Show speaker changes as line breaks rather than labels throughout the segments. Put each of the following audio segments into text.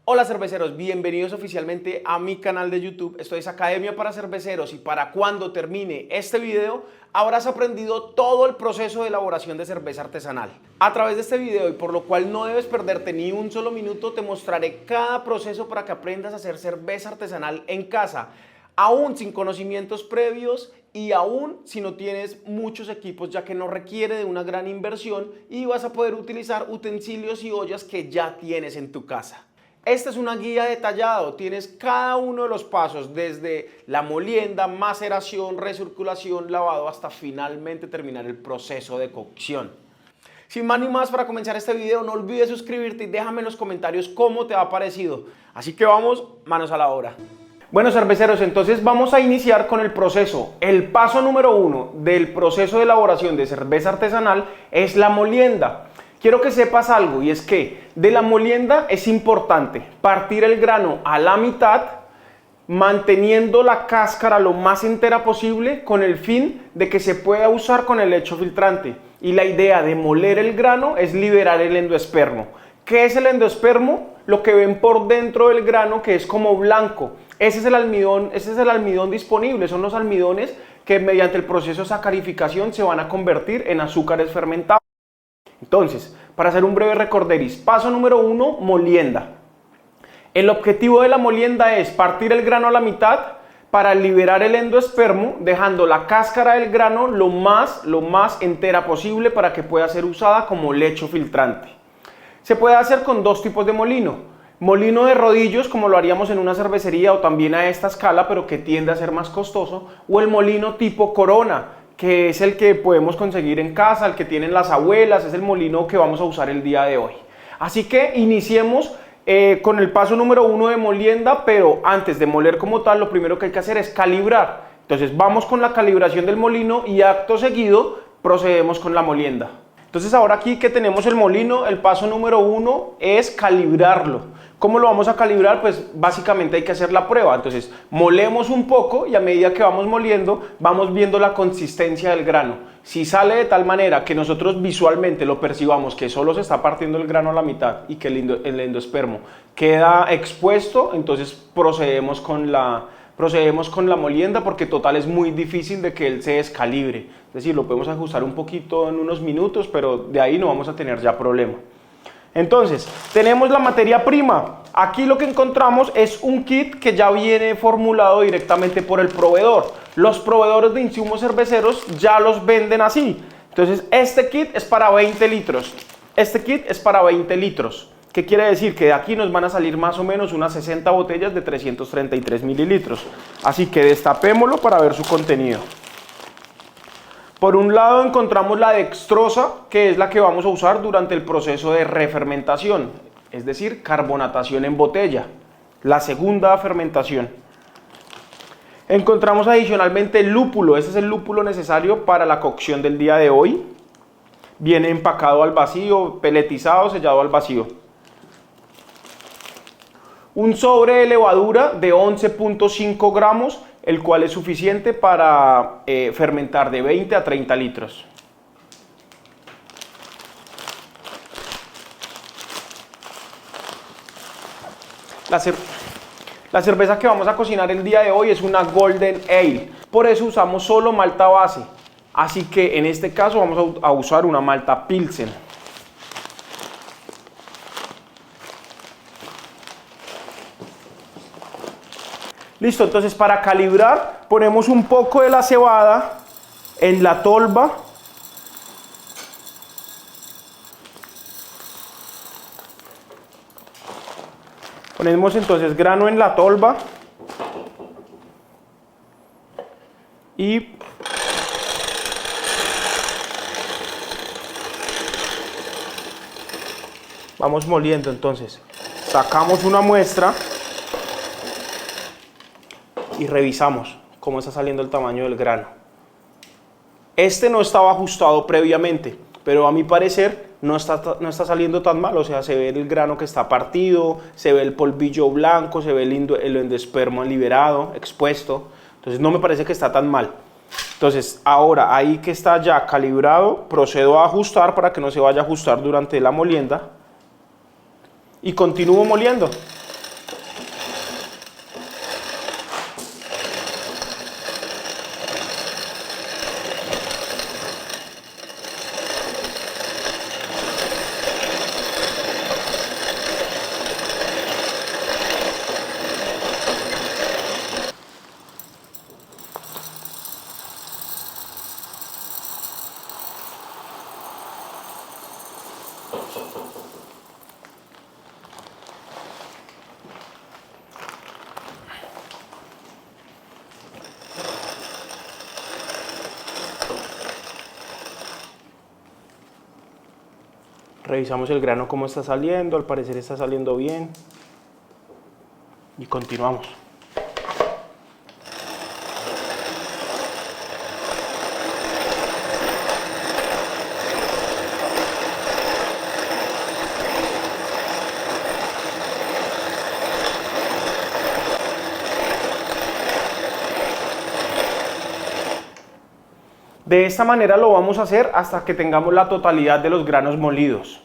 Hola cerveceros, bienvenidos oficialmente a mi canal de YouTube. Esto es Academia para Cerveceros y para cuando termine este video habrás aprendido todo el proceso de elaboración de cerveza artesanal. A través de este video, y por lo cual no debes perderte ni un solo minuto, te mostraré cada proceso para que aprendas a hacer cerveza artesanal en casa, aún sin conocimientos previos y aún si no tienes muchos equipos, ya que no requiere de una gran inversión y vas a poder utilizar utensilios y ollas que ya tienes en tu casa. Esta es una guía detallada, tienes cada uno de los pasos desde la molienda, maceración, recirculación, lavado hasta finalmente terminar el proceso de cocción. Sin más ni más, para comenzar este video no olvides suscribirte y déjame en los comentarios cómo te ha parecido. Así que vamos, manos a la obra. Bueno cerveceros, entonces vamos a iniciar con el proceso. El paso número 1 del proceso de elaboración de cerveza artesanal es la molienda. Quiero que sepas algo, y es que de la molienda es importante partir el grano a la mitad, manteniendo la cáscara lo más entera posible con el fin de que se pueda usar con el lecho filtrante. Y la idea de moler el grano es liberar el endospermo. ¿Qué es el endospermo? Lo que ven por dentro del grano, que es como blanco. Ese es el almidón disponible, son los almidones que mediante el proceso de sacarificación se van a convertir en azúcares fermentados. Entonces, para hacer un breve recorderis, paso número 1, molienda. El objetivo de la molienda es partir el grano a la mitad para liberar el endospermo, dejando la cáscara del grano lo más entera posible para que pueda ser usada como lecho filtrante. Se puede hacer con dos tipos de molino. Molino de rodillos, como lo haríamos en una cervecería o también a esta escala, pero que tiende a ser más costoso, o el molino tipo Corona, que es el que podemos conseguir en casa, el que tienen las abuelas, es el molino que vamos a usar el día de hoy. Así que iniciemos con el paso número 1 de molienda, pero antes de moler como tal, lo primero que hay que hacer es calibrar. Entonces vamos con la calibración del molino y acto seguido procedemos con la molienda. Entonces ahora aquí que tenemos el molino, el paso número 1 es calibrarlo. ¿Cómo lo vamos a calibrar? Pues básicamente hay que hacer la prueba. Entonces molemos un poco y a medida que vamos moliendo vamos viendo la consistencia del grano. Si sale de tal manera que nosotros visualmente lo percibamos que solo se está partiendo el grano a la mitad y que el endospermo queda expuesto, entonces procedemos con la molienda, porque total es muy difícil de que él se descalibre. Es decir, lo podemos ajustar un poquito en unos minutos, pero de ahí no vamos a tener ya problema. Entonces, tenemos la materia prima. Aquí lo que encontramos es un kit que ya viene formulado directamente por el proveedor. Los proveedores de insumos cerveceros ya los venden así. Entonces, este kit es para 20 litros. Este kit es para 20 litros. ¿Qué quiere decir? Que de aquí nos van a salir más o menos unas 60 botellas de 333 mililitros. Así que destapémoslo para ver su contenido. Por un lado encontramos la dextrosa, que es la que vamos a usar durante el proceso de refermentación, es decir, carbonatación en botella, la segunda fermentación. Encontramos adicionalmente el lúpulo, este es el lúpulo necesario para la cocción del día de hoy. Viene empacado al vacío, peletizado, sellado al vacío. Un sobre de levadura de 11.5 gramos, el cual es suficiente para fermentar de 20 a 30 litros. La cerveza que vamos a cocinar el día de hoy es una Golden Ale, por eso usamos solo malta base. Así que en este caso vamos a usar una malta Pilsen. Listo, entonces para calibrar ponemos un poco de la cebada en la tolva. Ponemos entonces grano en la tolva y vamos moliendo. Entonces sacamos una muestra y revisamos cómo está saliendo el tamaño del grano. Este no estaba ajustado previamente, pero a mi parecer no está saliendo tan mal. O sea, se ve el grano que está partido, se ve el polvillo blanco, se ve el endospermo liberado, expuesto. Entonces no me parece que está tan mal. Entonces ahora ahí que está ya calibrado, procedo a ajustar para que no se vaya a ajustar durante la molienda y continúo moliendo. Revisamos el grano cómo está saliendo, al parecer está saliendo bien. Y continuamos. De esta manera lo vamos a hacer hasta que tengamos la totalidad de los granos molidos.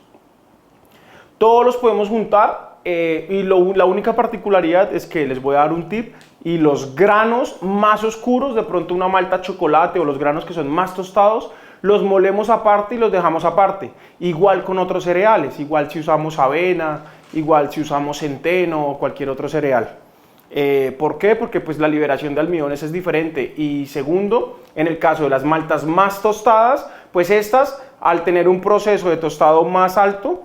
Todos los podemos juntar y la única particularidad es que les voy a dar un tip, y los granos más oscuros, de pronto una malta chocolate o los granos que son más tostados, los molemos aparte y los dejamos aparte. Igual con otros cereales, igual si usamos avena, igual si usamos centeno o cualquier otro cereal. ¿Por qué? Porque pues la liberación de almidones es diferente, y segundo, en el caso de las maltas más tostadas, pues estas, al tener un proceso de tostado más alto,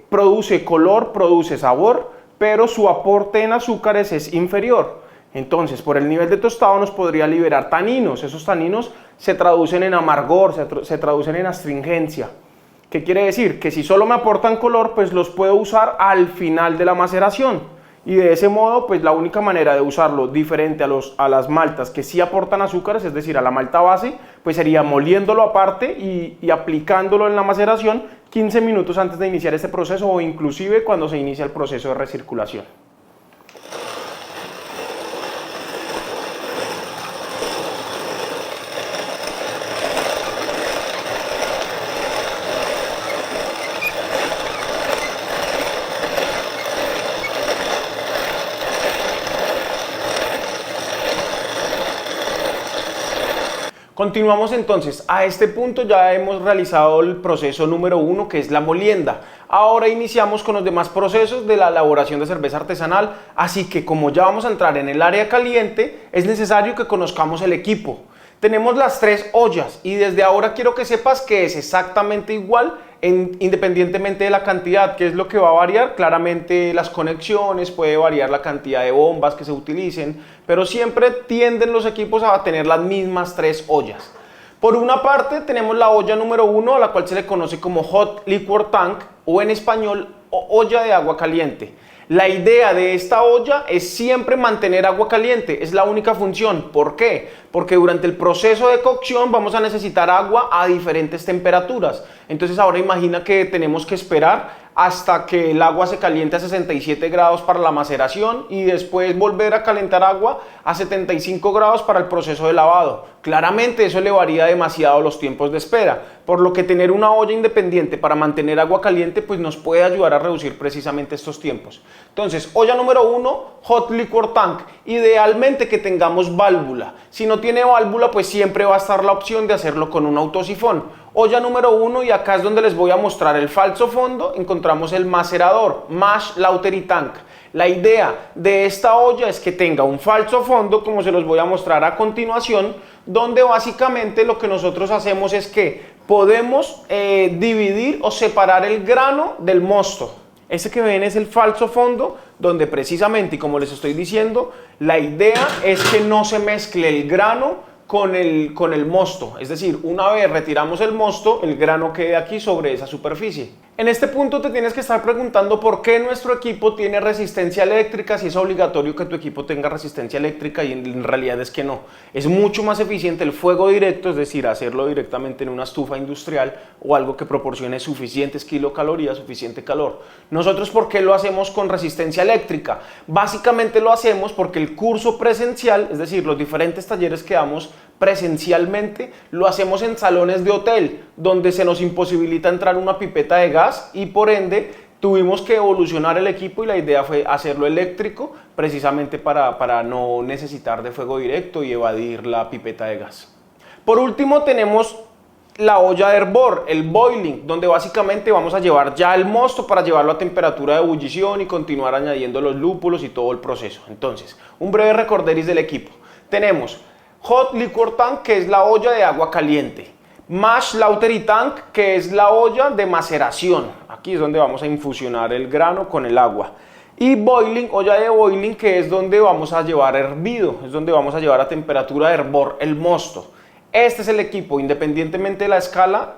produce color, produce sabor, pero su aporte en azúcares es inferior. Entonces, por el nivel de tostado nos podría liberar taninos. Esos taninos se traducen en amargor, se traducen en astringencia. ¿Qué quiere decir? Que si solo me aportan color, pues los puedo usar al final de la maceración. Y de ese modo, pues la única manera de usarlo diferente a las maltas que sí aportan azúcares, es decir, a la malta base, pues sería moliéndolo aparte y aplicándolo en la maceración 15 minutos antes de iniciar este proceso, o inclusive cuando se inicia el proceso de recirculación. Continuamos entonces. A este punto ya hemos realizado el proceso número 1, que es la molienda. Ahora iniciamos con los demás procesos de la elaboración de cerveza artesanal, así que como ya vamos a entrar en el área caliente, es necesario que conozcamos el equipo. Tenemos las 3 ollas y desde ahora quiero que sepas que es exactamente igual independientemente de la cantidad. ¿Qué es lo que va a variar? Claramente las conexiones, puede variar la cantidad de bombas que se utilicen, pero siempre tienden los equipos a tener las mismas 3 ollas. Por una parte tenemos la olla número 1, a la cual se le conoce como Hot Liquor Tank, o en español olla de agua caliente. La idea de esta olla es siempre mantener agua caliente, es la única función. ¿Por qué? Porque durante el proceso de cocción vamos a necesitar agua a diferentes temperaturas. Entonces ahora imagina que tenemos que esperar hasta que el agua se caliente a 67 grados para la maceración y después volver a calentar agua a 75 grados para el proceso de lavado. Claramente eso elevaría demasiado los tiempos de espera, por lo que tener una olla independiente para mantener agua caliente pues nos puede ayudar a reducir precisamente estos tiempos. Entonces, olla número 1, Hot Liquor Tank, idealmente que tengamos válvula. Si no tiene válvula, pues siempre va a estar la opción de hacerlo con un autosifón. Olla número 1, y acá es donde les voy a mostrar el falso fondo, encontramos el macerador, Mash Lautery Tank. La idea de esta olla es que tenga un falso fondo, como se los voy a mostrar a continuación, donde básicamente lo que nosotros hacemos es que podemos dividir o separar el grano del mosto. Ese que ven es el falso fondo, donde precisamente, y como les estoy diciendo, la idea es que no se mezcle el grano con el mosto, es decir, una vez retiramos el mosto, el grano quede aquí sobre esa superficie. En este punto te tienes que estar preguntando por qué nuestro equipo tiene resistencia eléctrica, si es obligatorio que tu equipo tenga resistencia eléctrica, y en realidad es que no. Es mucho más eficiente el fuego directo, es decir, hacerlo directamente en una estufa industrial o algo que proporcione suficientes kilocalorías, suficiente calor. Nosotros, ¿por qué lo hacemos con resistencia eléctrica? Básicamente lo hacemos porque el curso presencial, es decir, los diferentes talleres que damos presencialmente, lo hacemos en salones de hotel, donde se nos imposibilita entrar una pipeta de gas, y por ende tuvimos que evolucionar el equipo, y la idea fue hacerlo eléctrico precisamente para no necesitar de fuego directo y evadir la pipeta de gas. Por último tenemos la olla de hervor, el boiling, donde básicamente vamos a llevar ya el mosto para llevarlo a temperatura de ebullición y continuar añadiendo los lúpulos y todo el proceso. Entonces, un breve recorderis del equipo. Tenemos Hot Liquor Tank, que es la olla de agua caliente. Mash Lautery Tank, que es la olla de maceración. Aquí es donde vamos a infusionar el grano con el agua. Y boiling, olla de boiling, que es donde vamos a llevar hervido, es donde vamos a llevar a temperatura de hervor el mosto. Este es el equipo, independientemente de la escala,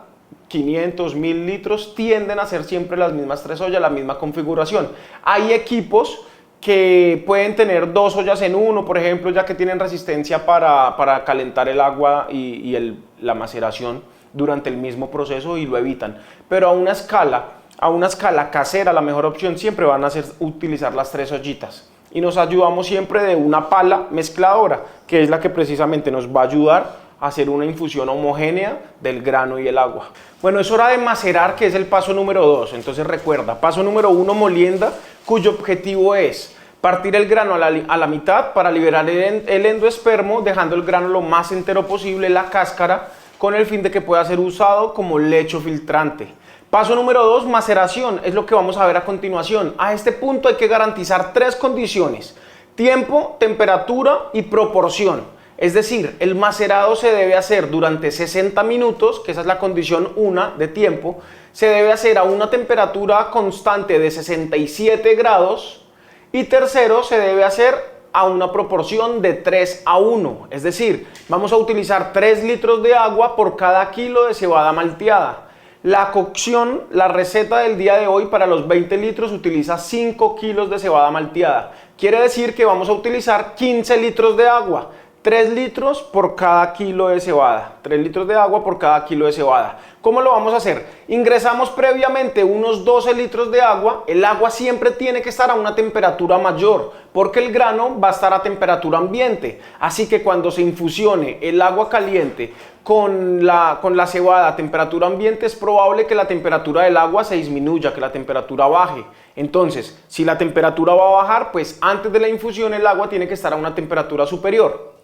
500, 1000 litros, tienden a ser siempre las mismas 3 ollas, la misma configuración. Hay equipos que pueden tener 2 ollas en uno, por ejemplo, ya que tienen resistencia para calentar el agua y la maceración durante el mismo proceso y lo evitan. Pero a una escala casera, la mejor opción siempre van a ser utilizar las 3 ollitas. Y nos ayudamos siempre de una pala mezcladora, que es la que precisamente nos va a ayudar a hacer una infusión homogénea del grano y el agua. Bueno, es hora de macerar, que es el paso número 2. Entonces recuerda, paso número 1, molienda, cuyo objetivo es partir el grano a la mitad para liberar el endospermo, dejando el grano lo más entero posible, la cáscara, con el fin de que pueda ser usado como lecho filtrante. Paso número 2, maceración, es lo que vamos a ver a continuación. A este punto hay que garantizar 3 condiciones: tiempo, temperatura y proporción. Es decir, el macerado se debe hacer durante 60 minutos, que esa es la condición 1 de tiempo. Se debe hacer a una temperatura constante de 67 grados. Y tercero, se debe hacer a una proporción de 3:1. Es decir, vamos a utilizar 3 litros de agua por cada kilo de cebada malteada. La cocción, la receta del día de hoy para los 20 litros utiliza 5 kilos de cebada malteada. Quiere decir que vamos a utilizar 15 litros de agua. 3 litros por cada kilo de cebada. 3 litros de agua por cada kilo de cebada. ¿Cómo lo vamos a hacer? Ingresamos previamente unos 12 litros de agua. El agua siempre tiene que estar a una temperatura mayor, porque el grano va a estar a temperatura ambiente. Así que cuando se infusione el agua caliente con la cebada a temperatura ambiente, es probable que la temperatura del agua se disminuya, que la temperatura baje. Entonces, si la temperatura va a bajar, pues antes de la infusión el agua tiene que estar a una temperatura superior.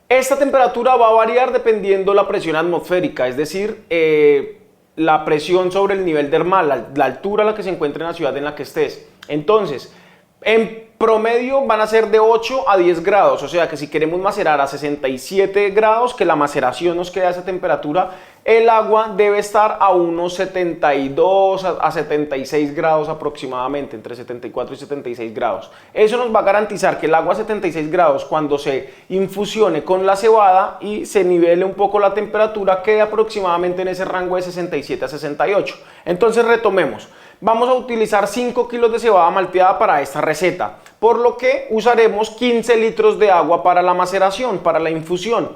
Esta temperatura va a variar dependiendo la presión atmosférica, es decir, la presión sobre el nivel del mar, la altura a la que se encuentra en la ciudad en la que estés. Entonces, en promedio van a ser de 8 a 10 grados, o sea que si queremos macerar a 67 grados, que la maceración nos quede a esa temperatura, el agua debe estar a unos 72 a 76 grados aproximadamente, entre 74 y 76 grados. Eso nos va a garantizar que el agua a 76 grados, cuando se infusione con la cebada y se nivele un poco la temperatura, quede aproximadamente en ese rango de 67 a 68. Entonces retomemos. Vamos a utilizar 5 kilos de cebada malteada para esta receta, por lo que usaremos 15 litros de agua para la maceración, para la infusión.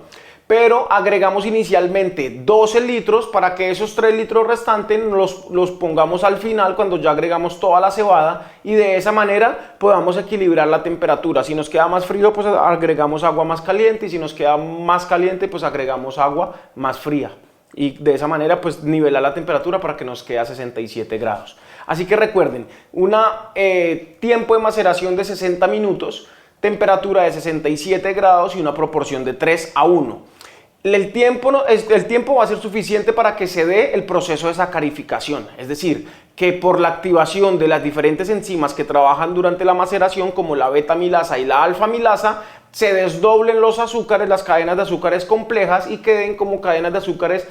Pero agregamos inicialmente 12 litros para que esos 3 litros restantes los pongamos al final cuando ya agregamos toda la cebada, y de esa manera podamos equilibrar la temperatura. Si nos queda más frío, pues agregamos agua más caliente, y si nos queda más caliente, pues agregamos agua más fría. Y de esa manera pues nivelar la temperatura para que nos quede a 67 grados. Así que recuerden, tiempo de maceración de 60 minutos, temperatura de 67 grados y una proporción de 3:1. El tiempo va a ser suficiente para que se dé el proceso de sacarificación, es decir, que por la activación de las diferentes enzimas que trabajan durante la maceración, como la beta-amilasa y la alfa-amilasa, se desdoblen los azúcares, las cadenas de azúcares complejas, y queden como cadenas de azúcares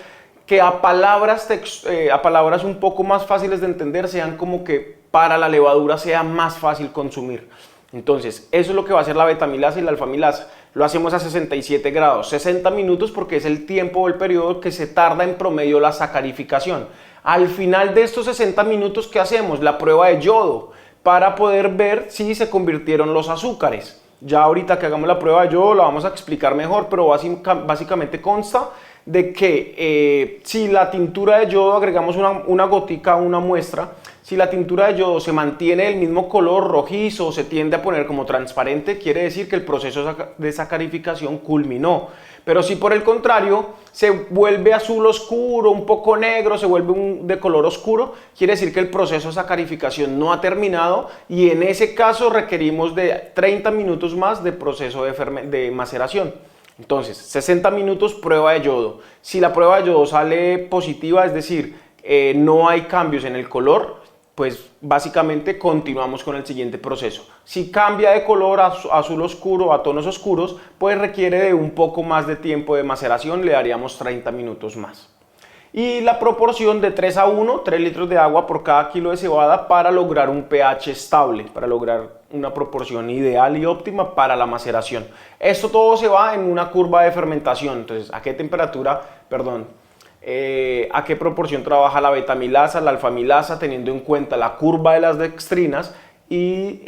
que a palabras un poco más fáciles de entender sean como que para la levadura sea más fácil consumir. Entonces, eso es lo que va a hacer la beta-amilasa y la alfa-amilasa. Lo hacemos a 67 grados, 60 minutos, porque es el tiempo o el periodo que se tarda en promedio la sacarificación. Al final de estos 60 minutos, ¿qué hacemos? La prueba de yodo, para poder ver si se convirtieron los azúcares. Ya ahorita que hagamos la prueba de yodo la vamos a explicar mejor, pero básicamente consta de que si la tintura de yodo, agregamos una gotica, una muestra, si la tintura de yodo se mantiene el mismo color rojizo o se tiende a poner como transparente, quiere decir que el proceso de sacarificación culminó. Pero si por el contrario se vuelve azul oscuro, un poco negro, se vuelve de color oscuro, quiere decir que el proceso de sacarificación no ha terminado, y en ese caso requerimos de 30 minutos más de proceso de maceración. Entonces, 60 minutos prueba de yodo. Si la prueba de yodo sale positiva, es decir, no hay cambios en el color, pues básicamente continuamos con el siguiente proceso. Si cambia de color a azul oscuro, a tonos oscuros, pues requiere de un poco más de tiempo de maceración, le daríamos 30 minutos más. Y la proporción de 3:1, 3 litros de agua por cada kilo de cebada, para lograr un pH estable, para lograr una proporción ideal y óptima para la maceración. Esto todo se va en una curva de fermentación. Entonces, ¿a qué temperatura? a qué proporción trabaja la betamilasa, la alfamilasa, teniendo en cuenta la curva de las dextrinas y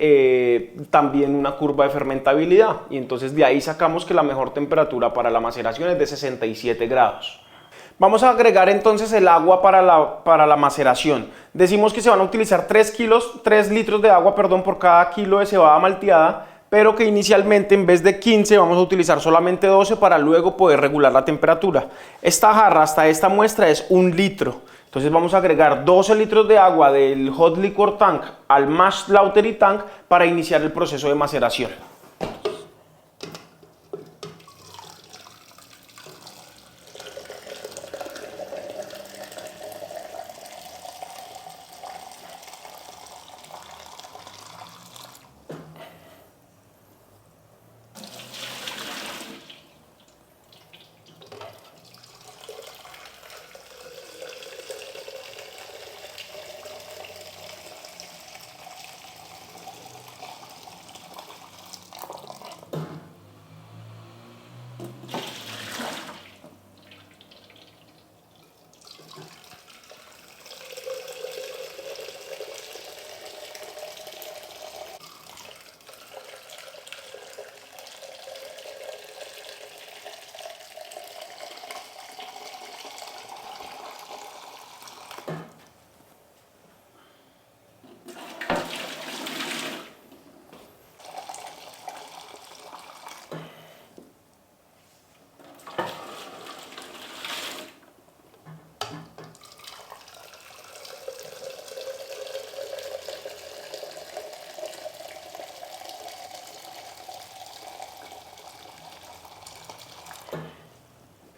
también una curva de fermentabilidad. Y entonces de ahí sacamos que la mejor temperatura para la maceración es de 67 grados. Vamos a agregar entonces el agua para la maceración. Decimos que se van a utilizar 3 litros de agua, por cada kilo de cebada malteada, pero que inicialmente en vez de 15 vamos a utilizar solamente 12 para luego poder regular la temperatura. Esta jarra hasta esta muestra es 1 litro. Entonces vamos a agregar 12 litros de agua del Hot Liquor Tank al Mash Slaughtery Tank para iniciar el proceso de maceración.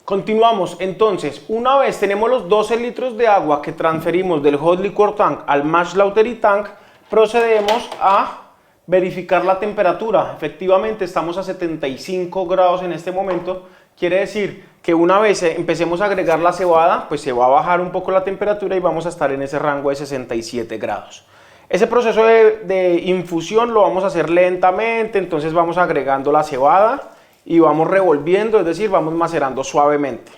Continuamos, entonces, una vez tenemos los 12 litros de agua que transferimos del Hot Liquor Tank al Mash Slaughtery Tank, procedemos a verificar la temperatura. Efectivamente estamos a 75 grados en este momento, quiere decir que una vez empecemos a agregar la cebada, pues se va a bajar un poco la temperatura y vamos a estar en ese rango de 67 grados. Ese proceso de infusión lo vamos a hacer lentamente, entonces vamos agregando la cebada y vamos revolviendo, es decir, vamos macerando suavemente.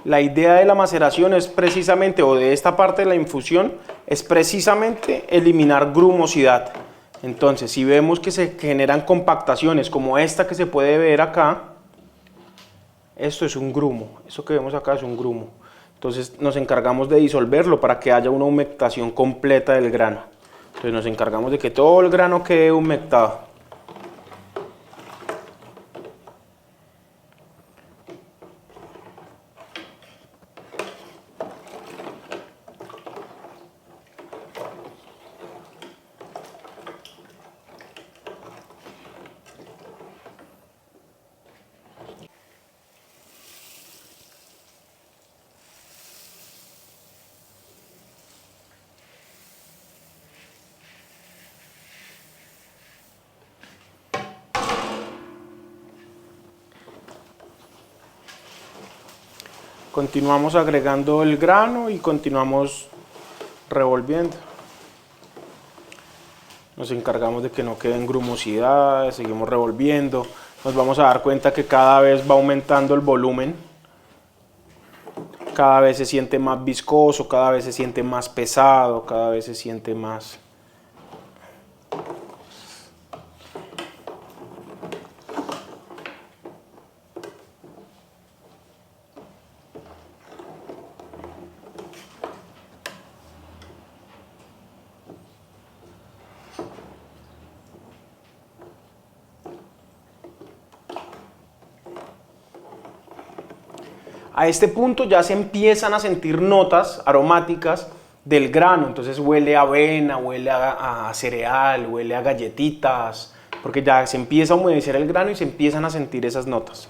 La idea de la maceración es precisamente, o de esta parte de la infusión, es precisamente eliminar grumosidad. Entonces, si vemos que se generan compactaciones como esta que se puede ver acá, esto es un grumo, eso que vemos acá es un grumo. Entonces nos encargamos de disolverlo para que haya una humectación completa del grano. Entonces nos encargamos de que todo el grano quede humectado. Continuamos agregando el grano y continuamos revolviendo. Nos encargamos de que no queden grumosidades, seguimos revolviendo. Nos vamos a dar cuenta que cada vez va aumentando el volumen. Cada vez se siente más viscoso, cada vez se siente más pesado, cada vez se siente más... A este punto ya se empiezan a sentir notas aromáticas del grano, entonces huele a avena, huele a cereal, huele a galletitas, porque ya se empieza a humedecer el grano y se empiezan a sentir esas notas.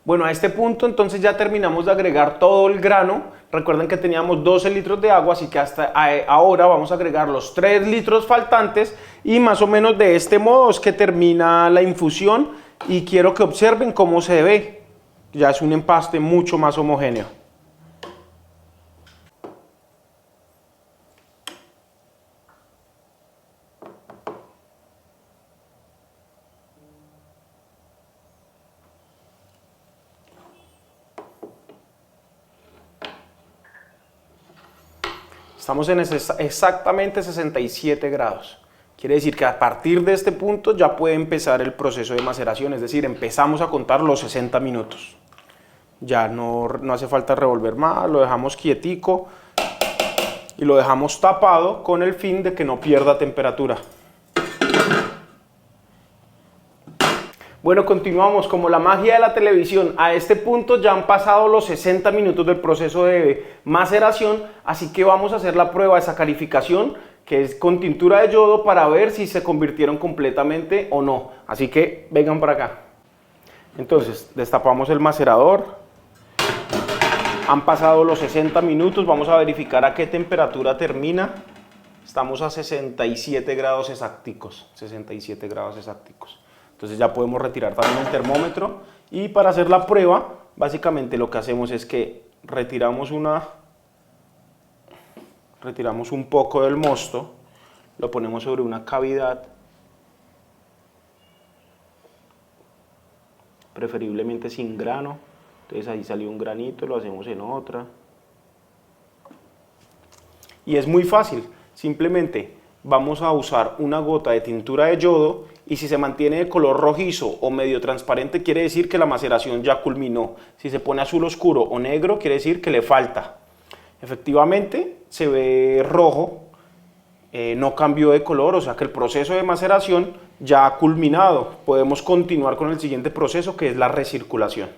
Bueno, a este punto entonces ya terminamos de agregar todo el grano. Recuerden que teníamos 12 litros de agua, así que hasta ahora vamos a agregar los 3 litros faltantes y más o menos de este modo es que termina la infusión y quiero que observen cómo se ve. Ya es un empaste mucho más homogéneo. Estamos en exactamente 67 grados. Quiere decir que a partir de este punto ya puede empezar el proceso de maceración, es decir, empezamos a contar los 60 minutos. Ya no hace falta revolver más, lo dejamos quietico y lo dejamos tapado con el fin de que no pierda temperatura. Bueno, continuamos como la magia de la televisión. A este punto ya han pasado los 60 minutos del proceso de maceración, así que vamos a hacer la prueba de sacarificación, que es con tintura de yodo, para ver si se convirtieron completamente o no. Así que vengan para acá. Entonces, destapamos el macerador. Han pasado los 60 minutos, vamos a verificar a qué temperatura termina. Estamos a 67 grados exacticos, 67 grados exacticos. Entonces ya podemos retirar también el termómetro y para hacer la prueba, básicamente lo que hacemos es que retiramos un poco del mosto, lo ponemos sobre una cavidad, preferiblemente sin grano. Entonces ahí salió un granito, lo hacemos en otra. Y es muy fácil, simplemente vamos a usar una gota de tintura de yodo y si se mantiene de color rojizo o medio transparente quiere decir que la maceración ya culminó. Si se pone azul oscuro o negro quiere decir que le falta. Efectivamente se ve rojo, no cambió de color, o sea que el proceso de maceración ya ha culminado. Podemos continuar con el siguiente proceso, que es la recirculación.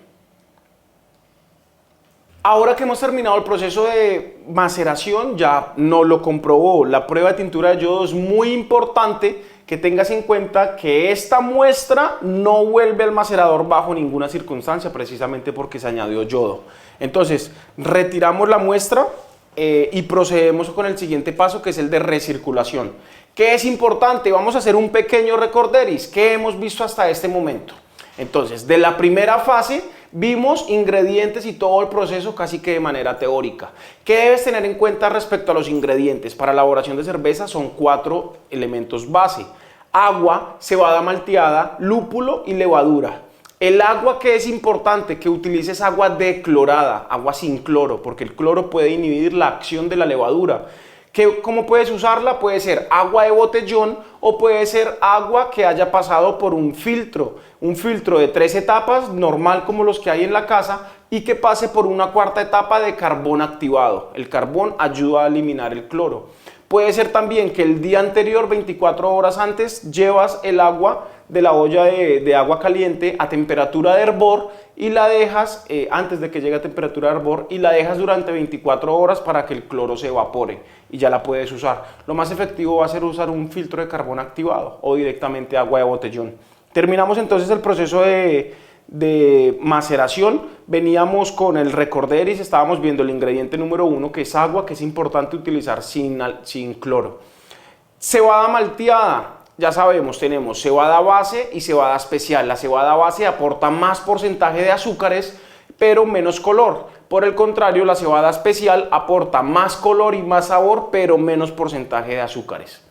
Ahora que hemos terminado el proceso de maceración, ya no lo comprobó. La prueba de tintura de yodo es muy importante que tengas en cuenta que esta muestra no vuelve al macerador bajo ninguna circunstancia, precisamente porque se añadió yodo. Entonces, retiramos la muestra y procedemos con el siguiente paso, que es el de recirculación. ¿Qué es importante? Vamos a hacer un pequeño recorderis. ¿Qué hemos visto hasta este momento? Entonces, de la primera fase vimos ingredientes y todo el proceso casi que de manera teórica. ¿Qué debes tener en cuenta respecto a los ingredientes? Para la elaboración de cerveza son 4 elementos base: agua, cebada malteada, lúpulo y levadura. El agua, que es importante que utilices agua declorada, agua sin cloro, porque el cloro puede inhibir la acción de la levadura. ¿Cómo puedes usarla? Puede ser agua de botellón o puede ser agua que haya pasado por un filtro de 3 etapas, normal como los que hay en la casa, y que pase por una 4ª etapa de carbón activado. El carbón ayuda a eliminar el cloro. Puede ser también que el día anterior, 24 horas antes, llevas el agua de la olla de agua caliente a temperatura de hervor y la dejas, antes de que llegue a temperatura de hervor, y la dejas durante 24 horas para que el cloro se evapore y ya la puedes usar. Lo más efectivo va a ser usar un filtro de carbón activado o directamente agua de botellón. Terminamos entonces el proceso de maceración. Veníamos con el recorderis, estábamos viendo el ingrediente número 1, que es agua, que es importante utilizar sin cloro. Cebada malteada. Ya sabemos, tenemos cebada base y cebada especial. La cebada base aporta más porcentaje de azúcares, pero menos color. Por el contrario, la cebada especial aporta más color y más sabor, pero menos porcentaje de azúcares.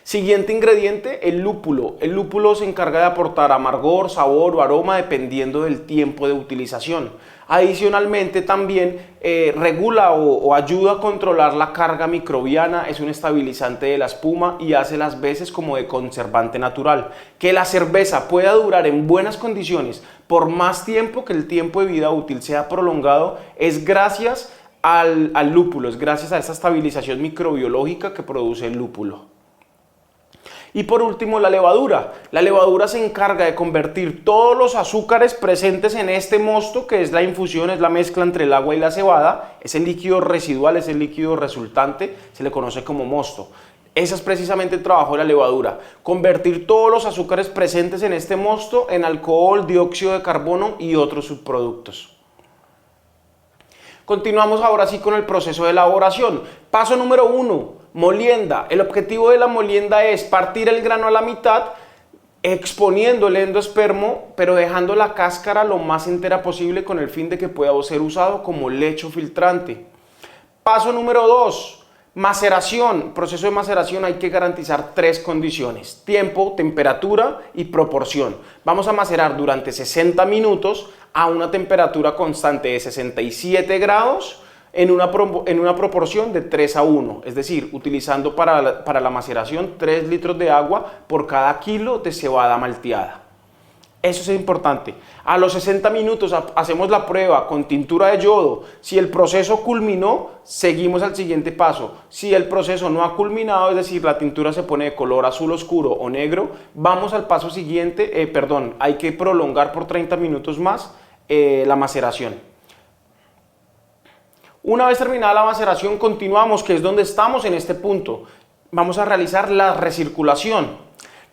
Siguiente ingrediente, el lúpulo. El lúpulo se encarga de aportar amargor, sabor o aroma dependiendo del tiempo de utilización. Adicionalmente también regula o ayuda a controlar la carga microbiana, es un estabilizante de la espuma y hace las veces como de conservante natural. Que la cerveza pueda durar en buenas condiciones por más tiempo, que el tiempo de vida útil sea prolongado, es gracias al lúpulo, es gracias a esa estabilización microbiológica que produce el lúpulo. Y por último, la levadura. La levadura se encarga de convertir todos los azúcares presentes en este mosto, que es la infusión, es la mezcla entre el agua y la cebada. Ese líquido residual, ese líquido resultante, se le conoce como mosto. Ese es precisamente el trabajo de la levadura, convertir todos los azúcares presentes en este mosto en alcohol, dióxido de carbono y otros subproductos. Continuamos ahora sí con el proceso de elaboración. Paso número 1, molienda. El objetivo de la molienda es partir el grano a la mitad, exponiendo el endospermo, pero dejando la cáscara lo más entera posible con el fin de que pueda ser usado como lecho filtrante. Paso número 2, maceración. Proceso de maceración hay que garantizar 3 condiciones: tiempo, temperatura y proporción. Vamos a macerar durante 60 minutos a una temperatura constante de 67 grados en una proporción de 3:1, es decir, utilizando para la maceración 3 litros de agua por cada kilo de cebada malteada. Eso es importante. A los 60 minutos hacemos la prueba con tintura de yodo. Si el proceso culminó, seguimos al siguiente paso. Si el proceso no ha culminado, es decir, la tintura se pone de color azul oscuro o negro, vamos al paso siguiente, hay que prolongar por 30 minutos más la maceración. Una vez terminada la maceración, continuamos, que es donde estamos en este punto. Vamos a realizar la recirculación.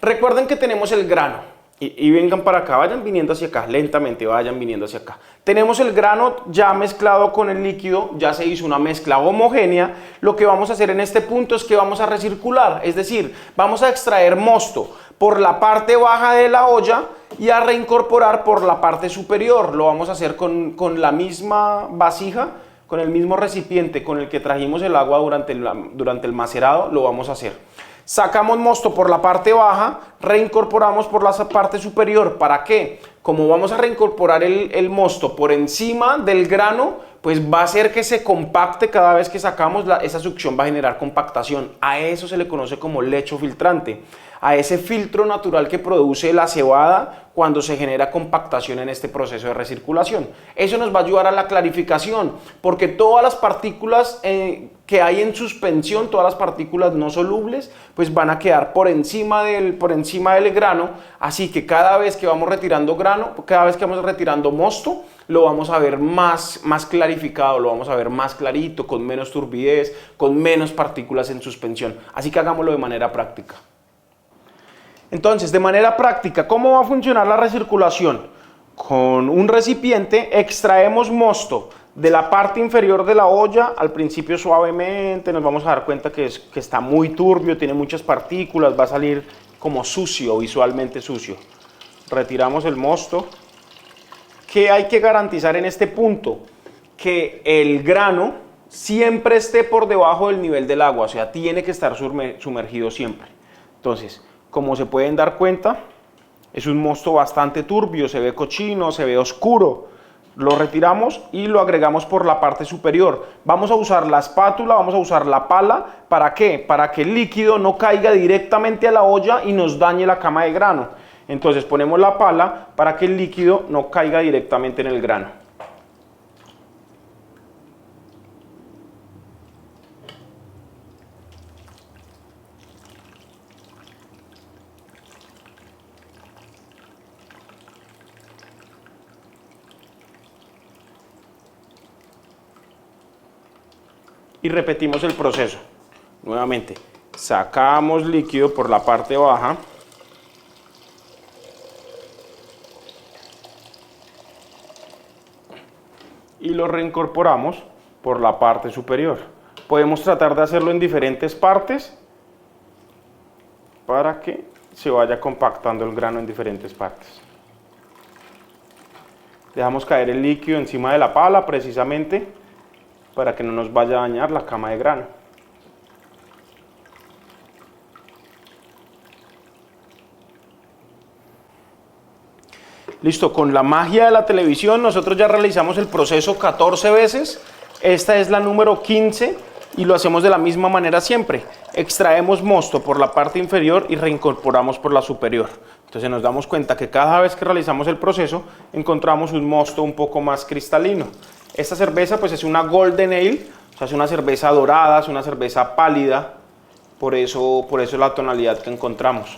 Recuerden que tenemos el grano. Y vengan para acá, vayan viniendo hacia acá, lentamente vayan viniendo hacia acá. Tenemos el grano ya mezclado con el líquido, ya se hizo una mezcla homogénea. Lo que vamos a hacer en este punto es que vamos a recircular, es decir, vamos a extraer mosto por la parte baja de la olla y a reincorporar por la parte superior. Lo vamos a hacer con la misma vasija, con el mismo recipiente con el que trajimos el agua durante el macerado, lo vamos a hacer. Sacamos mosto por la parte baja, reincorporamos por la parte superior. ¿Para qué? Como vamos a reincorporar el mosto por encima del grano, pues va a hacer que se compacte cada vez que sacamos, esa succión va a generar compactación. A eso se le conoce como lecho filtrante, a ese filtro natural que produce la cebada cuando se genera compactación en este proceso de recirculación. Eso nos va a ayudar a la clarificación, porque todas las partículas que hay en suspensión, todas las partículas no solubles, pues van a quedar por encima del grano, así que cada vez que vamos retirando grano, cada vez que vamos retirando mosto, lo vamos a ver más clarificado, lo vamos a ver más clarito, con menos turbidez, con menos partículas en suspensión. Así que hagámoslo de manera práctica. Entonces, de manera práctica, ¿cómo va a funcionar la recirculación? Con un recipiente extraemos mosto de la parte inferior de la olla, al principio suavemente, nos vamos a dar cuenta que está muy turbio, tiene muchas partículas, va a salir como sucio, visualmente sucio. Retiramos el mosto. ¿Qué hay que garantizar en este punto? Que el grano siempre esté por debajo del nivel del agua, o sea, tiene que estar sumergido siempre. Entonces, como se pueden dar cuenta, es un mosto bastante turbio, se ve cochino, se ve oscuro. Lo retiramos y lo agregamos por la parte superior. Vamos a usar la espátula, vamos a usar la pala. ¿Para qué? Para que el líquido no caiga directamente a la olla y nos dañe la cama de grano. Entonces ponemos la pala para que el líquido no caiga directamente en el grano. Y repetimos el proceso. Nuevamente, sacamos líquido por la parte baja. Y lo reincorporamos por la parte superior. Podemos tratar de hacerlo en diferentes partes para que se vaya compactando el grano en diferentes partes. Dejamos caer el líquido encima de la pala precisamente para que no nos vaya a dañar la cama de grano. Listo, con la magia de la televisión nosotros ya realizamos el proceso 14 veces. Esta es la número 15 y lo hacemos de la misma manera siempre. Extraemos mosto por la parte inferior y reincorporamos por la superior. Entonces nos damos cuenta que cada vez que realizamos el proceso encontramos un mosto un poco más cristalino. Esta cerveza pues es una Golden Ale, o sea, es una cerveza dorada, es una cerveza pálida, por eso la tonalidad que encontramos.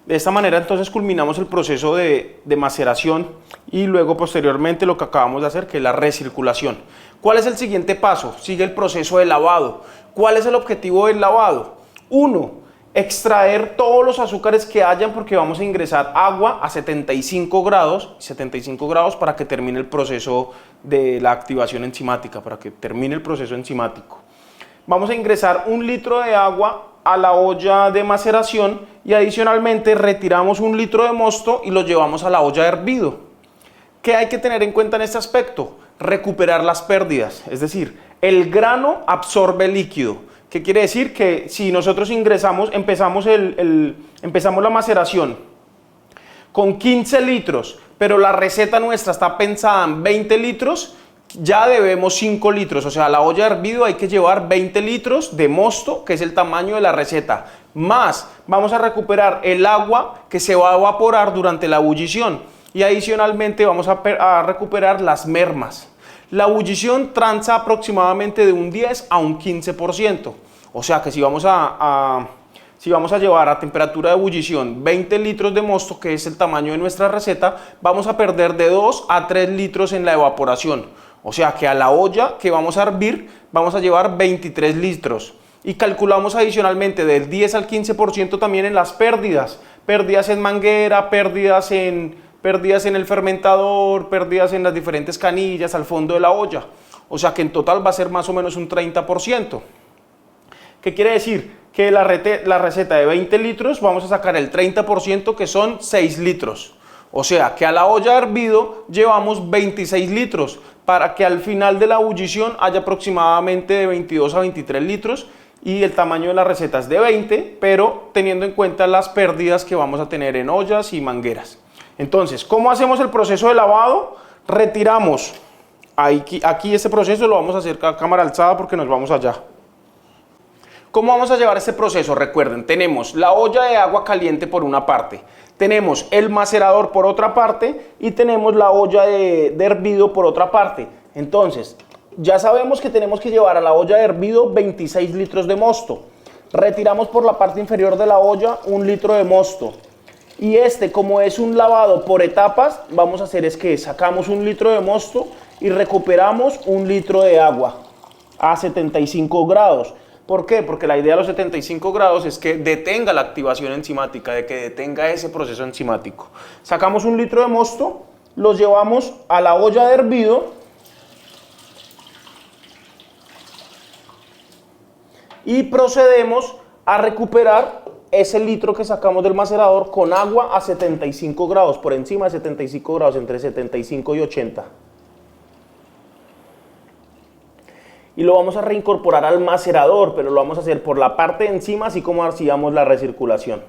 De esta manera entonces culminamos el proceso de maceración y luego posteriormente lo que acabamos de hacer, que es la recirculación. ¿Cuál es el siguiente paso? Sigue el proceso de lavado. ¿Cuál es el objetivo del lavado? 1. Extraer todos los azúcares que hayan, porque vamos a ingresar agua a 75 grados para que termine el proceso de la activación enzimática, para que termine el proceso enzimático. Vamos a ingresar 1 litro de agua a la olla de maceración y adicionalmente retiramos 1 litro de mosto y lo llevamos a la olla de hervido. ¿Qué hay que tener en cuenta en este aspecto? Recuperar las pérdidas, es decir, el grano absorbe líquido. ¿Qué quiere decir? Que si nosotros empezamos la maceración con 15 litros, pero la receta nuestra está pensada en 20 litros, ya debemos 5 litros, o sea, a la olla de hervido hay que llevar 20 litros de mosto, que es el tamaño de la receta, más vamos a recuperar el agua que se va a evaporar durante la ebullición y adicionalmente vamos a recuperar las mermas. La ebullición tranza aproximadamente de un 10 a un 15%, o sea que si vamos a llevar a temperatura de ebullición 20 litros de mosto, que es el tamaño de nuestra receta, vamos a perder de 2 a 3 litros en la evaporación. O sea que a la olla que vamos a hervir vamos a llevar 23 litros. Y calculamos adicionalmente del 10 al 15% también en las pérdidas. Pérdidas en manguera, pérdidas en el fermentador, pérdidas en las diferentes canillas al fondo de la olla. O sea que en total va a ser más o menos un 30%. ¿Qué quiere decir? Que la receta de 20 litros vamos a sacar el 30%, que son 6 litros. O sea que a la olla de hervido llevamos 26 litros para que al final de la ebullición haya aproximadamente de 22 a 23 litros y el tamaño de la receta es de 20, pero teniendo en cuenta las pérdidas que vamos a tener en ollas y mangueras. Entonces, ¿cómo hacemos el proceso de lavado? Retiramos, aquí este proceso lo vamos a hacer a cámara alzada porque nos vamos allá. ¿Cómo vamos a llevar este proceso? Recuerden, tenemos la olla de agua caliente por una parte, tenemos el macerador por otra parte y tenemos la olla de hervido por otra parte. Entonces, ya sabemos que tenemos que llevar a la olla de hervido 26 litros de mosto. Retiramos por la parte inferior de la olla 1 litro de mosto. Y como es un lavado por etapas, vamos a hacer es que sacamos 1 litro de mosto y recuperamos 1 litro de agua a 75 grados. ¿Por qué? Porque la idea de los 75 grados es que detenga la activación enzimática, de que detenga ese proceso enzimático. Sacamos 1 litro de mosto, los llevamos a la olla de hervido y procedemos a recuperar ese litro que sacamos del macerador con agua a 75 grados, por encima de 75 grados, entre 75 y 80. Y lo vamos a reincorporar al macerador, pero lo vamos a hacer por la parte de encima, así como hacíamos la recirculación.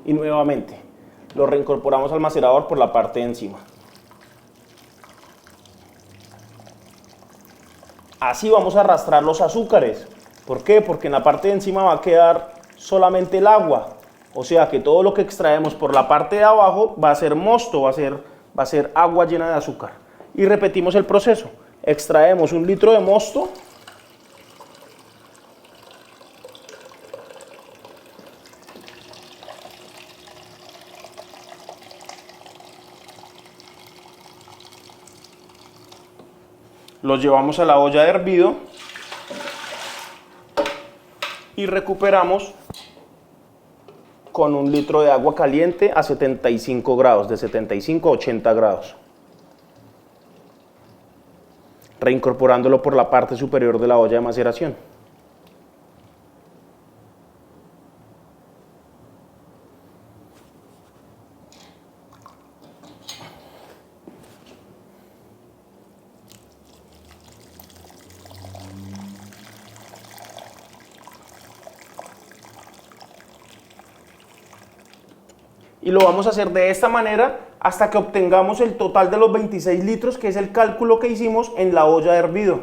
Y nuevamente, lo reincorporamos al macerador por la parte de encima. Así vamos a arrastrar los azúcares. ¿Por qué? Porque en la parte de encima va a quedar solamente el agua. O sea que todo lo que extraemos por la parte de abajo va a ser mosto, va a ser agua llena de azúcar. Y repetimos el proceso. Extraemos 1 litro de mosto. Los llevamos a la olla de hervido. Y recuperamos con 1 litro de agua caliente a 75 grados, de 75 a 80 grados. Reincorporándolo por la parte superior de la olla de maceración. Y lo vamos a hacer de esta manera hasta que obtengamos el total de los 26 litros, que es el cálculo que hicimos en la olla de hervido.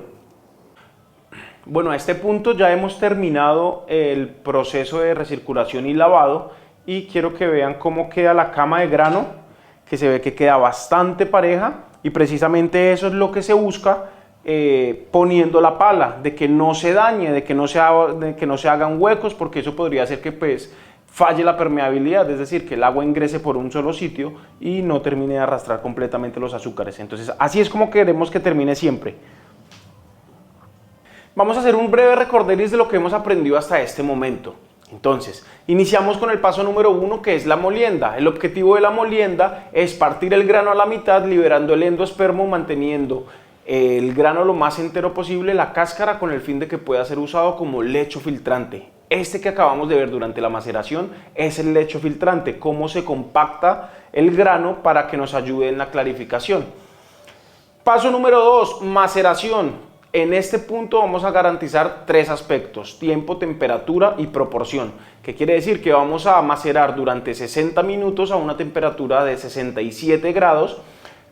Bueno, a este punto ya hemos terminado el proceso de recirculación y lavado y quiero que vean cómo queda la cama de grano, que se ve que queda bastante pareja y precisamente eso es lo que se busca poniendo la pala, de que no se dañe, de que no se hagan huecos, porque eso podría hacer que pues falle la permeabilidad, es decir, que el agua ingrese por un solo sitio y no termine de arrastrar completamente los azúcares. Entonces así es como queremos que termine siempre. Vamos a hacer un breve recorderis de lo que hemos aprendido hasta este momento. Entonces, iniciamos con el paso número 1, que es la molienda. El objetivo de la molienda es partir el grano a la mitad, liberando el endospermo, manteniendo el grano lo más entero posible, la cáscara, con el fin de que pueda ser usado como lecho filtrante. Este que acabamos de ver durante la maceración es el lecho filtrante, cómo se compacta el grano para que nos ayude en la clarificación. Paso número 2, maceración. En este punto vamos a garantizar 3 aspectos: tiempo, temperatura y proporción. ¿Qué quiere decir? Que vamos a macerar durante 60 minutos a una temperatura de 67 grados,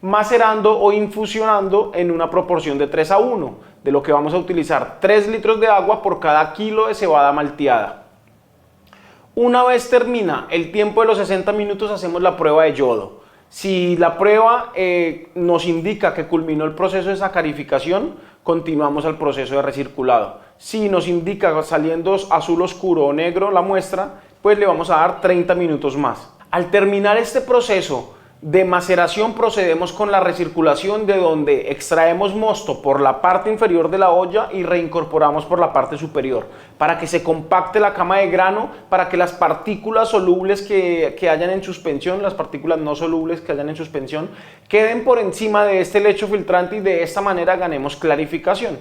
macerando o infusionando en una proporción de 3 a 1, de lo que vamos a utilizar 3 litros de agua por cada kilo de cebada malteada. Una vez termina el tiempo de los 60 minutos, hacemos la prueba de yodo. Si la prueba nos indica que culminó el proceso de sacarificación, continuamos al proceso de recirculado. Si nos indica saliendo azul oscuro o negro la muestra, pues le vamos a dar 30 minutos más. Al terminar este proceso de maceración, procedemos con la recirculación, de donde extraemos mosto por la parte inferior de la olla y reincorporamos por la parte superior, para que se compacte la cama de grano, para que las partículas solubles que hayan en suspensión, las partículas no solubles que hayan en suspensión, queden por encima de este lecho filtrante y de esta manera ganemos clarificación.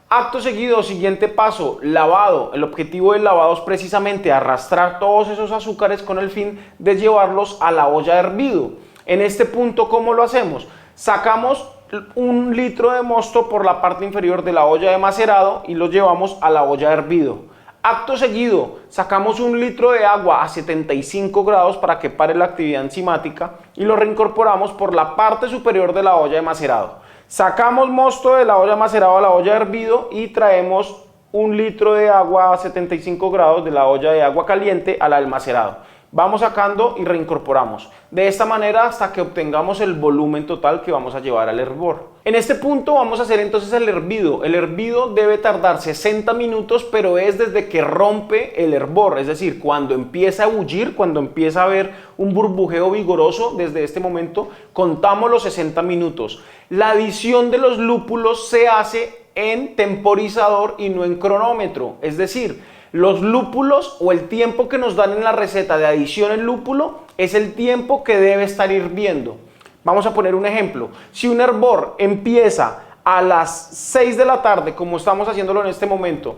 Acto seguido, siguiente paso, lavado. El objetivo del lavado es precisamente arrastrar todos esos azúcares con el fin de llevarlos a la olla de hervido. En este punto, ¿cómo lo hacemos? Sacamos 1 litro de mosto por la parte inferior de la olla de macerado y lo llevamos a la olla de hervido. Acto seguido, sacamos 1 litro de agua a 75 grados para que pare la actividad enzimática y lo reincorporamos por la parte superior de la olla de macerado. Sacamos mosto de la olla de macerado a la olla de hervido y traemos 1 litro de agua a 75 grados de la olla de agua caliente a la del macerado. Vamos sacando y reincorporamos. De esta manera hasta que obtengamos el volumen total que vamos a llevar al hervor. En este punto vamos a hacer entonces el hervido. El hervido debe tardar 60 minutos, pero es desde que rompe el hervor, es decir, cuando empieza a bullir, cuando empieza a haber un burbujeo vigoroso. Desde este momento contamos los 60 minutos. La adición de los lúpulos se hace en temporizador y no en cronómetro, es decir, los lúpulos o el tiempo que nos dan en la receta de adición en lúpulo es el tiempo que debe estar hirviendo. Vamos a poner un ejemplo. Si un hervor empieza a las 6 de la tarde, como estamos haciéndolo en este momento,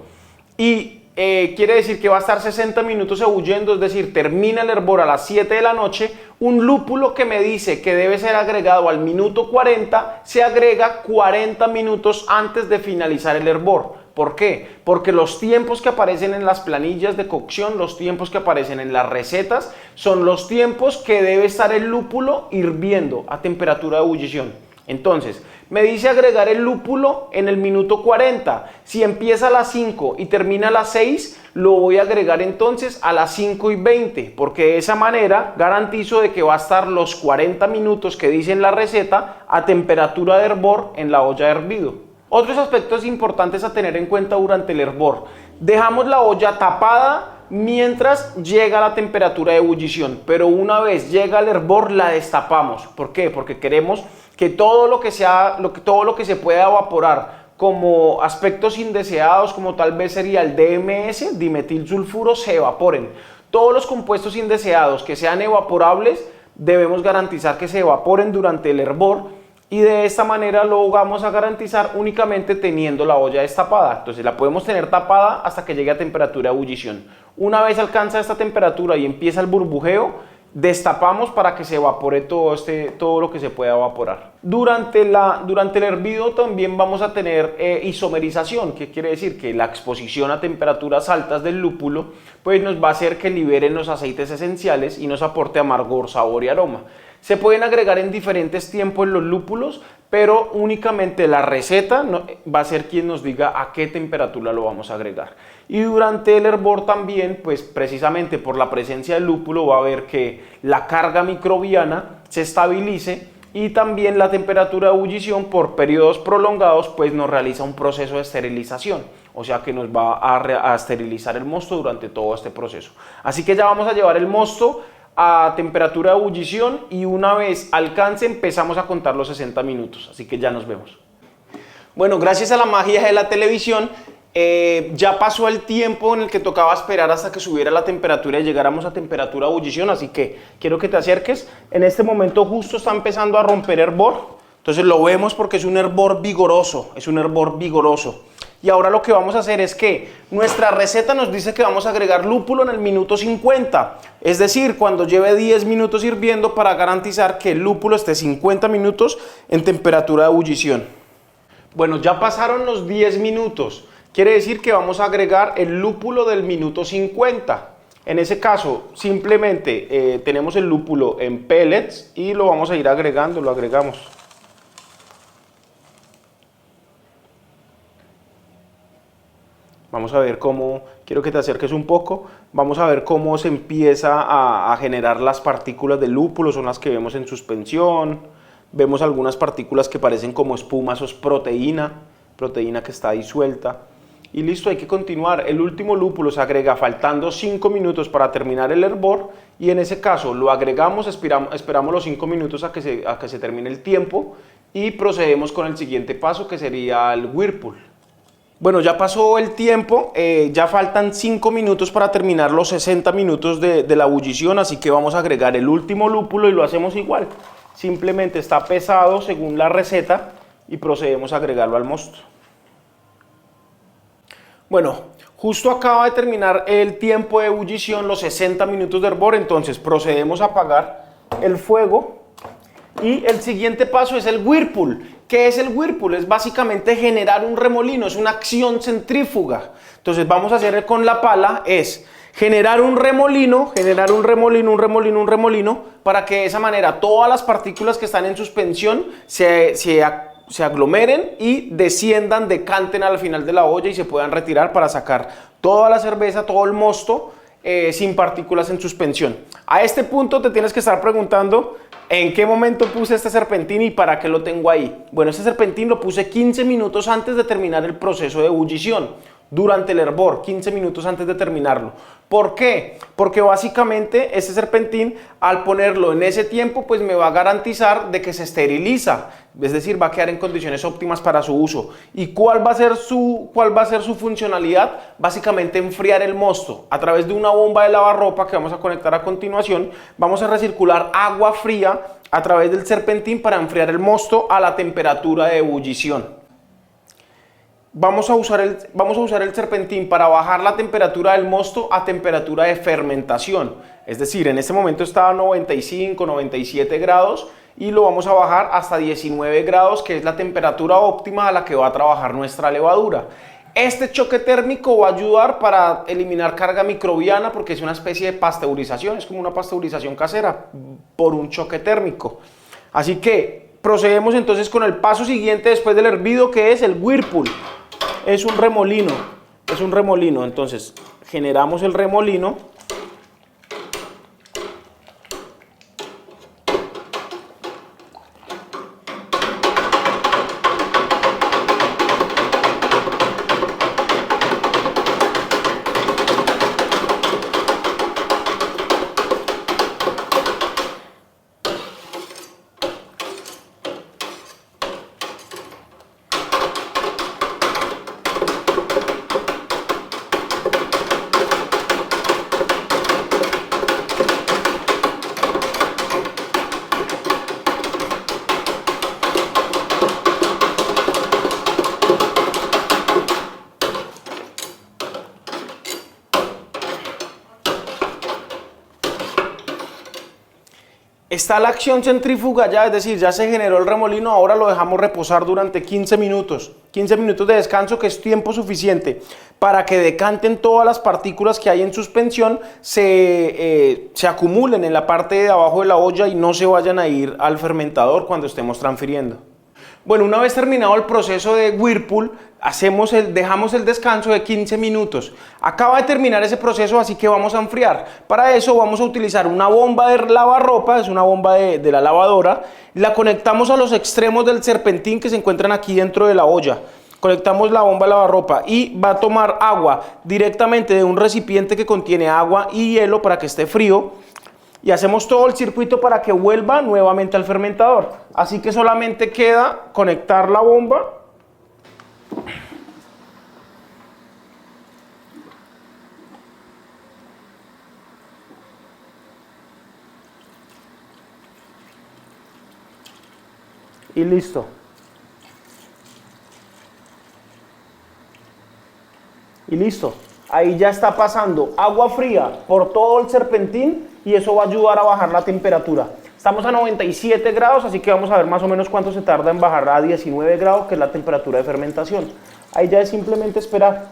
y quiere decir que va a estar 60 minutos ebulliendo, es decir, termina el hervor a las 7 de la noche, un lúpulo que me dice que debe ser agregado al minuto 40, se agrega 40 minutos antes de finalizar el hervor. ¿Por qué? Porque los tiempos que aparecen en las planillas de cocción, los tiempos que aparecen en las recetas, son los tiempos que debe estar el lúpulo hirviendo a temperatura de ebullición. Entonces, me dice agregar el lúpulo en el minuto 40. Si empieza a las 5 y termina a las 6, lo voy a agregar entonces a las 5 y 20, porque de esa manera garantizo de que va a estar los 40 minutos que dice en la receta a temperatura de hervor en la olla de hervido. Otros aspectos importantes a tener en cuenta durante el hervor: dejamos la olla tapada mientras llega la temperatura de ebullición, pero una vez llega el hervor la destapamos. ¿Por qué? Porque queremos que todo lo que se pueda evaporar como aspectos indeseados, como tal vez sería el DMS, dimetilsulfuro, se evaporen. Todos los compuestos indeseados que sean evaporables debemos garantizar que se evaporen durante el hervor. Y de esta manera lo vamos a garantizar únicamente teniendo la olla destapada. Entonces la podemos tener tapada hasta que llegue a temperatura de ebullición. Una vez alcanza esta temperatura y empieza el burbujeo, destapamos para que se evapore todo lo que se pueda evaporar. Durante el hervido también vamos a tener isomerización, que quiere decir que la exposición a temperaturas altas del lúpulo pues nos va a hacer que liberen los aceites esenciales y nos aporte amargor, sabor y aroma. Se pueden agregar en diferentes tiempos los lúpulos, pero únicamente la receta va a ser quien nos diga a qué temperatura lo vamos a agregar. Y durante el hervor también, pues precisamente por la presencia del lúpulo, va a ver que la carga microbiana se estabilice y también la temperatura de ebullición por periodos prolongados pues nos realiza un proceso de esterilización, o sea que nos va a esterilizar el mosto durante todo este proceso. Así que ya vamos a llevar el mosto a temperatura de ebullición y una vez alcance empezamos a contar los 60 minutos, así que ya nos vemos. Bueno, gracias a la magia de la televisión, ya pasó el tiempo en el que tocaba esperar hasta que subiera la temperatura y llegáramos a temperatura de ebullición, así que quiero que te acerques. En este momento justo está empezando a romper hervor, entonces lo vemos porque es un hervor vigoroso, Y ahora lo que vamos a hacer es que nuestra receta nos dice que vamos a agregar lúpulo en el minuto 50, es decir, cuando lleve 10 minutos hirviendo para garantizar que el lúpulo esté 50 minutos en temperatura de ebullición. Bueno, ya pasaron los 10 minutos. Quiere decir que vamos a agregar el lúpulo del minuto 50. En ese caso, simplemente tenemos el lúpulo en pellets y lo vamos a ir agregando, lo agregamos. Vamos a ver cómo, quiero que te acerques un poco, vamos a ver cómo se empieza a generar las partículas del lúpulo, son las que vemos en suspensión. Vemos algunas partículas que parecen como espuma, eso es proteína que está disuelta. Y listo, hay que continuar. El último lúpulo se agrega faltando 5 minutos para terminar el hervor y en ese caso lo agregamos, esperamos los 5 minutos a que se termine el tiempo y procedemos con el siguiente paso que sería el whirlpool. Bueno, ya pasó el tiempo, ya faltan 5 minutos para terminar los 60 minutos de la ebullición, así que vamos a agregar el último lúpulo y lo hacemos igual. Simplemente está pesado según la receta y procedemos a agregarlo al mosto. Bueno, justo acaba de terminar el tiempo de ebullición, los 60 minutos de hervor, entonces procedemos a apagar el fuego y el siguiente paso es el whirlpool. ¿Qué es el whirlpool? Es básicamente generar un remolino, es una acción centrífuga. Entonces vamos a hacer con la pala, es generar un remolino, para que de esa manera todas las partículas que están en suspensión se aglomeren y desciendan, decanten al final de la olla y se puedan retirar para sacar toda la cerveza, todo el mosto sin partículas en suspensión. A este punto te tienes que estar preguntando ¿en qué momento puse este serpentín y para qué lo tengo ahí? Bueno, este serpentín lo puse 15 minutos antes de terminar el proceso de ebullición. Durante el hervor, 15 minutos antes de terminarlo. ¿Por qué? Porque básicamente este serpentín, al ponerlo en ese tiempo, pues me va a garantizar de que se esteriliza, es decir, va a quedar en condiciones óptimas para su uso. ¿Y cuál va a ser su funcionalidad? Básicamente enfriar el mosto. A través de una bomba de lavarropa que vamos a conectar a continuación, vamos a recircular agua fría a través del serpentín para enfriar el mosto a la temperatura de ebullición. Vamos a usar el serpentín para bajar la temperatura del mosto a temperatura de fermentación. Es decir, en este momento está a 95, 97 grados y lo vamos a bajar hasta 19 grados, que es la temperatura óptima a la que va a trabajar nuestra levadura. Este choque térmico va a ayudar para eliminar carga microbiana porque es una especie de pasteurización, es como una pasteurización casera por un choque térmico. Así que procedemos entonces con el paso siguiente después del hervido, que es el whirlpool. Es un remolino, entonces generamos el remolino. Está la acción centrífuga ya, es decir, ya se generó el remolino, ahora lo dejamos reposar durante 15 minutos. 15 minutos de descanso, que es tiempo suficiente para que decanten todas las partículas que hay en suspensión, se acumulen en la parte de abajo de la olla y no se vayan a ir al fermentador cuando estemos transfiriendo. Bueno, una vez terminado el proceso de Whirlpool, dejamos el descanso de 15 minutos. Acaba de terminar ese proceso, así que vamos a enfriar. Para eso vamos a utilizar una bomba de lavarropa, es una bomba de la lavadora. La conectamos a los extremos del serpentín que se encuentran aquí dentro de la olla. Conectamos la bomba de lavarropa y va a tomar agua directamente de un recipiente que contiene agua y hielo para que esté frío. Y hacemos todo el circuito para que vuelva nuevamente al fermentador. Así que solamente queda conectar la bomba. Y listo. Y listo. Ahí ya está pasando agua fría por todo el serpentín y eso va a ayudar a bajar la temperatura. Estamos a 97 grados, así que vamos a ver más o menos cuánto se tarda en bajar a 19 grados, que es la temperatura de fermentación. Ahí ya es simplemente esperar.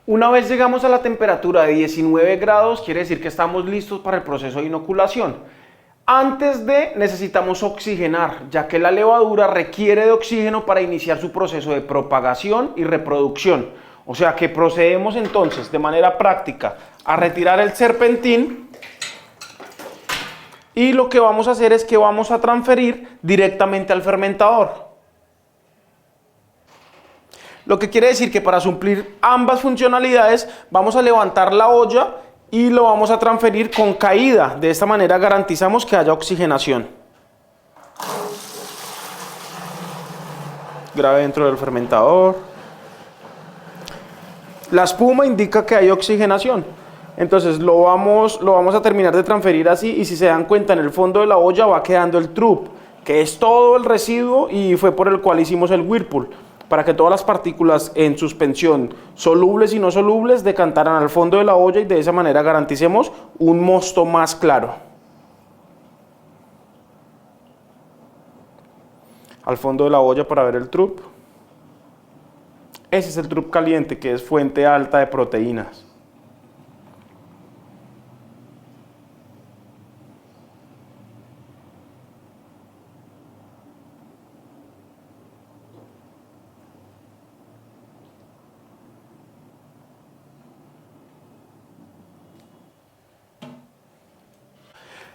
Una vez llegamos a la temperatura de 19 grados, quiere decir que estamos listos para el proceso de inoculación. Antes de, necesitamos oxigenar, ya que la levadura requiere de oxígeno para iniciar su proceso de propagación y reproducción. O sea que procedemos entonces de manera práctica a retirar el serpentín y lo que vamos a hacer es que vamos a transferir directamente al fermentador. Lo que quiere decir que para suplir ambas funcionalidades vamos a levantar la olla y lo vamos a transferir con caída. De esta manera garantizamos que haya oxigenación. Grave dentro del fermentador. La espuma indica que hay oxigenación. Entonces lo vamos a terminar de transferir así y si se dan cuenta en el fondo de la olla va quedando el trup, que es todo el residuo y fue por el cual hicimos el Whirlpool, para que todas las partículas en suspensión, solubles y no solubles, decantaran al fondo de la olla y de esa manera garanticemos un mosto más claro. Al fondo de la olla para ver el trup. Ese es el trup caliente, que es fuente alta de proteínas.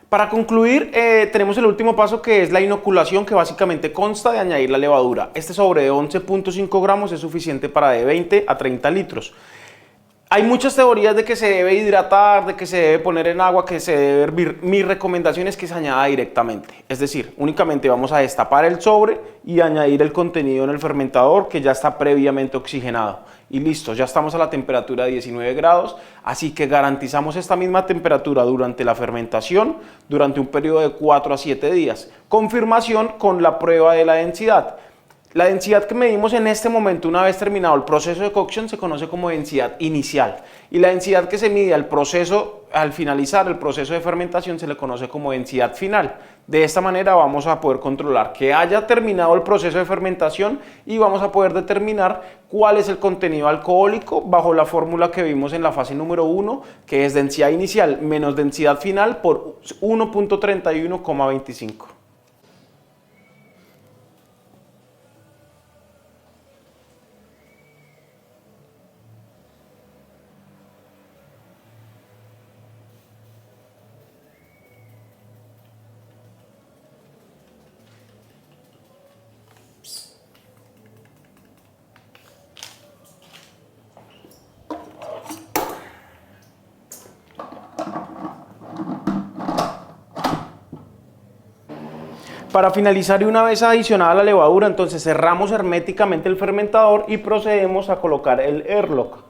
Para concluir, tenemos el último paso, que es la inoculación, que básicamente consta de añadir la levadura. Este sobre de 11.5 gramos es suficiente para de 20 a 30 litros. Hay muchas teorías de que se debe hidratar, de que se debe poner en agua, que se debe hervir. Mi recomendación es que se añada directamente. Es decir, únicamente vamos a destapar el sobre y añadir el contenido en el fermentador, que ya está previamente oxigenado. Y listo, ya estamos a la temperatura de 19 grados, así que garantizamos esta misma temperatura durante la fermentación, durante un periodo de 4 a 7 días. Confirmación con la prueba de la densidad. La densidad que medimos en este momento, una vez terminado el proceso de cocción, se conoce como densidad inicial. Y la densidad que se mide al finalizar el proceso de fermentación se le conoce como densidad final. De esta manera vamos a poder controlar que haya terminado el proceso de fermentación y vamos a poder determinar cuál es el contenido alcohólico bajo la fórmula que vimos en la fase número 1, que es densidad inicial menos densidad final por 1.31,25. Para finalizar, y una vez adicionada la levadura, entonces cerramos herméticamente el fermentador y procedemos a colocar el airlock.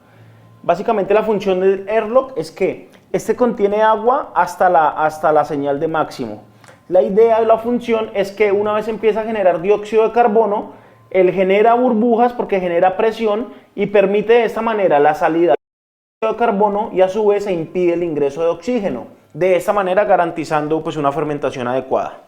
Básicamente la función del airlock es que este contiene agua hasta la señal de máximo. La idea de la función es que una vez empieza a generar dióxido de carbono, él genera burbujas porque genera presión y permite de esta manera la salida de dióxido de carbono y a su vez se impide el ingreso de oxígeno. De esta manera garantizando pues una fermentación adecuada.